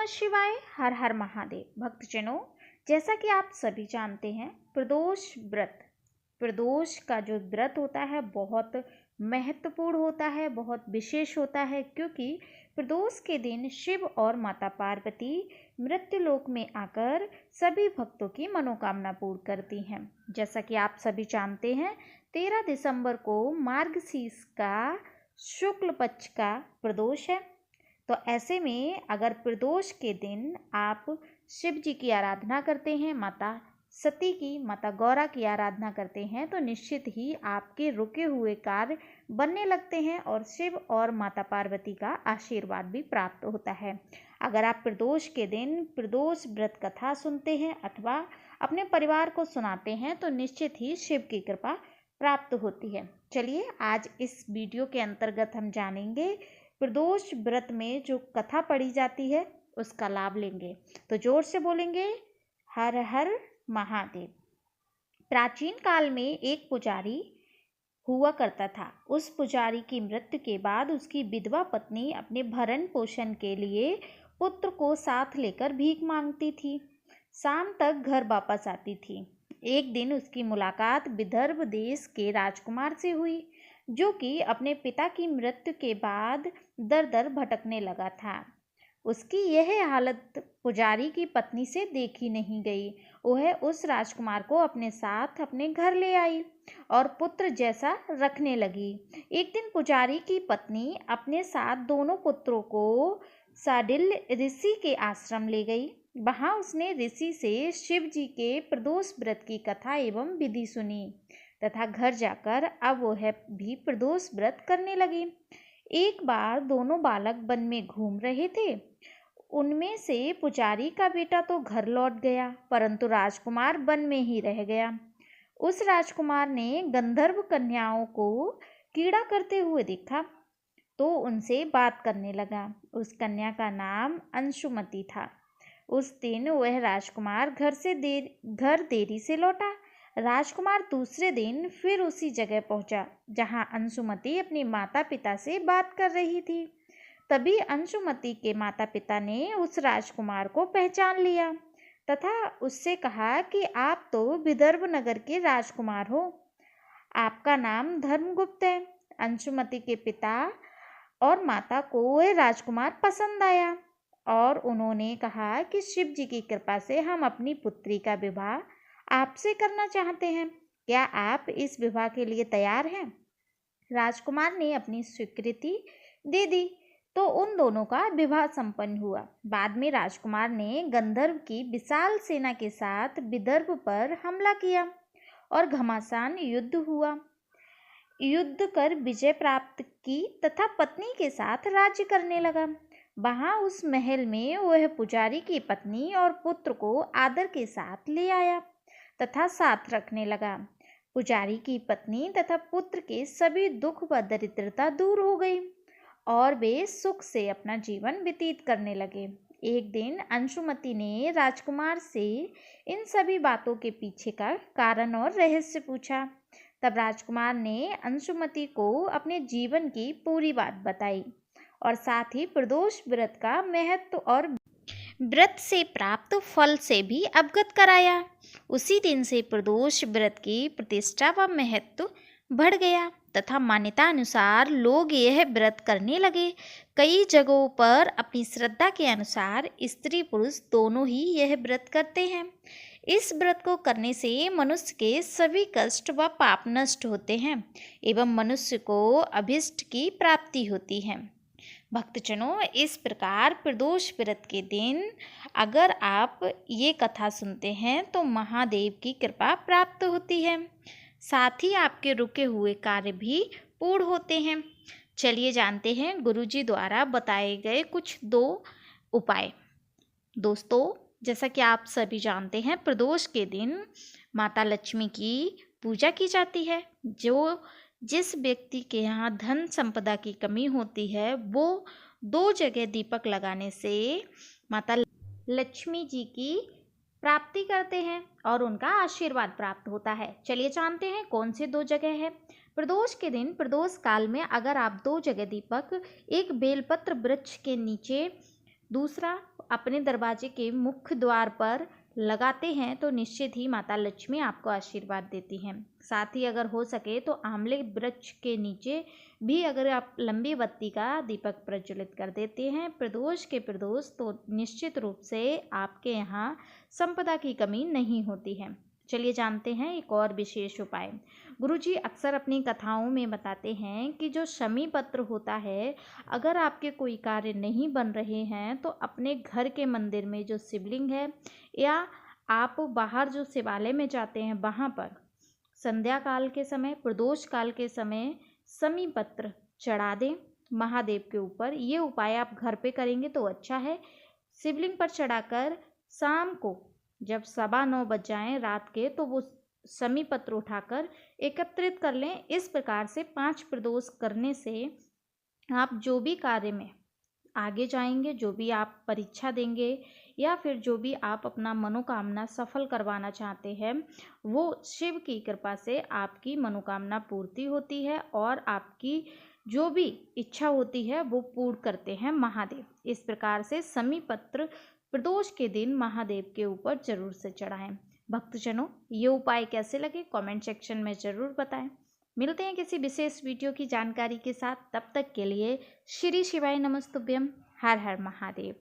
नमः शिवाय। हर हर महादेव। भक्तजनों, जैसा कि आप सभी जानते हैं, प्रदोष का जो व्रत होता है बहुत महत्वपूर्ण होता है, बहुत विशेष होता है, क्योंकि प्रदोष के दिन शिव और माता पार्वती मृत्युलोक में आकर सभी भक्तों की मनोकामना पूर्ण करती हैं। जैसा कि आप सभी जानते हैं, 13 दिसंबर को मार्गशीर्ष का शुक्ल पक्ष का प्रदोष है। तो ऐसे में अगर प्रदोष के दिन आप शिव जी की आराधना करते हैं, माता सती की, माता गौरा की आराधना करते हैं, तो निश्चित ही आपके रुके हुए कार्य बनने लगते हैं और शिव और माता पार्वती का आशीर्वाद भी प्राप्त होता है। अगर आप प्रदोष के दिन प्रदोष व्रत कथा सुनते हैं अथवा अपने परिवार को सुनाते हैं तो निश्चित ही शिव की कृपा प्राप्त होती है। चलिए आज इस वीडियो के अंतर्गत हम जानेंगे प्रदोष व्रत में जो कथा पढ़ी जाती है उसका लाभ लेंगे। तो जोर से बोलेंगे, हर हर महादेव। प्राचीन काल में एक पुजारी हुआ करता था। उस पुजारी की मृत्यु के बाद उसकी विधवा पत्नी अपने भरण पोषण के लिए पुत्र को साथ लेकर भीख मांगती थी। शाम तक घर वापस आती थी। एक दिन उसकी मुलाकात विदर्भ देश के राजकुमार से हुई, जो कि अपने पिता की मृत्यु के बाद दर दर भटकने लगा था। उसकी यह हालत पुजारी की पत्नी से देखी नहीं गई। वह उस राजकुमार को अपने साथ अपने घर ले आई और पुत्र जैसा रखने लगी। एक दिन पुजारी की पत्नी अपने साथ दोनों पुत्रों को साडिल ऋषि के आश्रम ले गई। वहां उसने ऋषि से शिव जी के प्रदोष व्रत की कथा एवं विधि सुनी तथा घर जाकर अब वह भी प्रदोष व्रत करने लगी। एक बार दोनों बालक वन में घूम रहे थे। उनमें से पुजारी का बेटा तो घर लौट गया, परंतु राजकुमार वन में ही रह गया। उस राजकुमार ने गंधर्व कन्याओं को कीड़ा करते हुए देखा तो उनसे बात करने लगा। उस कन्या का नाम अंशुमति था। उस दिन वह राजकुमार घर देरी से लौटा। राजकुमार दूसरे दिन फिर उसी जगह पहुंचा जहां अंशुमति अपने माता पिता से बात कर रही थी। तभी अंशुमति के माता पिता ने उस राजकुमार को पहचान लिया तथा उससे कहा कि आप तो विदर्भ नगर के राजकुमार हो, आपका नाम धर्मगुप्त है। अंशुमति के पिता और माता को वह राजकुमार पसंद आया और उन्होंने कहा कि शिव जी की कृपा से हम अपनी पुत्री का विवाह आपसे करना चाहते हैं। क्या आप इस विवाह के लिए तैयार हैं? राजकुमार ने अपनी स्वीकृति दे दी तो उन दोनों का विवाह संपन्न हुआ। बाद में राजकुमार ने गंधर्व की विशाल सेना के साथ विदर्भ पर हमला किया और घमासान युद्ध हुआ। युद्ध कर विजय प्राप्त की तथा पत्नी के साथ राज्य करने लगा। वहां उस महल में वह पुजारी की पत्नी और पुत्र को आदर के साथ ले आया तथा साथ रखने लगा। पुजारी की पत्नी तथा पुत्र के सभी दुख व दरिद्रता दूर हो गई और वे सुख से अपना जीवन व्यतीत करने लगे। एक दिन अंशुमति ने राजकुमार से इन सभी बातों के पीछे का कारण और रहस्य पूछा। तब राजकुमार ने अंशुमति को अपने जीवन की पूरी बात बताई और साथ ही प्रदोष व्रत का महत्व और व्रत से प्राप्त फल से भी अवगत कराया। उसी दिन से प्रदोष व्रत की प्रतिष्ठा व महत्व बढ़ गया तथा मान्यता अनुसार लोग यह व्रत करने लगे। कई जगहों पर अपनी श्रद्धा के अनुसार स्त्री पुरुष दोनों ही यह व्रत करते हैं। इस व्रत को करने से मनुष्य के सभी कष्ट व पाप नष्ट होते हैं एवं मनुष्य को अभीष्ट की प्राप्ति होती है। भक्तजनों, इस प्रकार प्रदोष व्रत के दिन अगर आप ये कथा सुनते हैं तो महादेव की कृपा प्राप्त होती है, साथ ही आपके रुके हुए कार्य भी पूर्ण होते हैं। चलिए जानते हैं गुरुजी द्वारा बताए गए कुछ 2 उपाय। दोस्तों, जैसा कि आप सभी जानते हैं, प्रदोष के दिन माता लक्ष्मी की पूजा की जाती है। जिस व्यक्ति के यहाँ धन संपदा की कमी होती है वो 2 जगह दीपक लगाने से माता लक्ष्मी जी की प्राप्ति करते हैं और उनका आशीर्वाद प्राप्त होता है। चलिए जानते हैं कौन से 2 जगह है। प्रदोष के दिन प्रदोष काल में अगर आप 2 जगह दीपक एक बेलपत्र वृक्ष के नीचे दूसरा, अपने दरवाजे के मुख्य द्वार पर लगाते हैं तो निश्चित ही माता लक्ष्मी आपको आशीर्वाद देती हैं। साथ ही अगर हो सके तो आंवले वृक्ष के नीचे भी अगर आप लंबी बत्ती का दीपक प्रज्वलित कर देते हैं प्रदोष के प्रदोष, तो निश्चित रूप से आपके यहाँ संपदा की कमी नहीं होती है। चलिए जानते हैं एक और विशेष उपाय। गुरुजी अक्सर अपनी कथाओं में बताते हैं कि जो शमी पत्र होता है, अगर आपके कोई कार्य नहीं बन रहे हैं तो अपने घर के मंदिर में जो शिवलिंग है या आप बाहर जो शिवालय में जाते हैं वहाँ पर संध्या काल के समय, प्रदोष काल के समय शमी पत्र चढ़ा दें महादेव के ऊपर। ये उपाय आप घर पे करेंगे तो अच्छा है। शिवलिंग पर चढ़ाकर शाम को जब 9:15 बज जाएं रात के, तो वो शमी पत्र उठाकर एकत्रित कर लें। इस प्रकार से 5 प्रदोष करने से आप जो भी कार्य में आगे जाएंगे, जो भी आप परीक्षा देंगे या फिर जो भी आप अपना मनोकामना सफल करवाना चाहते हैं, वो शिव की कृपा से आपकी मनोकामना पूर्ति होती है और आपकी जो भी इच्छा होती है वो पूर्ण करते हैं महादेव। इस प्रकार से शमी पत्र प्रदोष के दिन महादेव के ऊपर जरूर से चढ़ाएं। भक्तजनों, ये उपाय कैसे लगे कमेंट सेक्शन में ज़रूर बताएं। मिलते हैं किसी विशेष वीडियो की जानकारी के साथ। तब तक के लिए श्री शिवाय नमस्तुभ्यम। हर हर महादेव।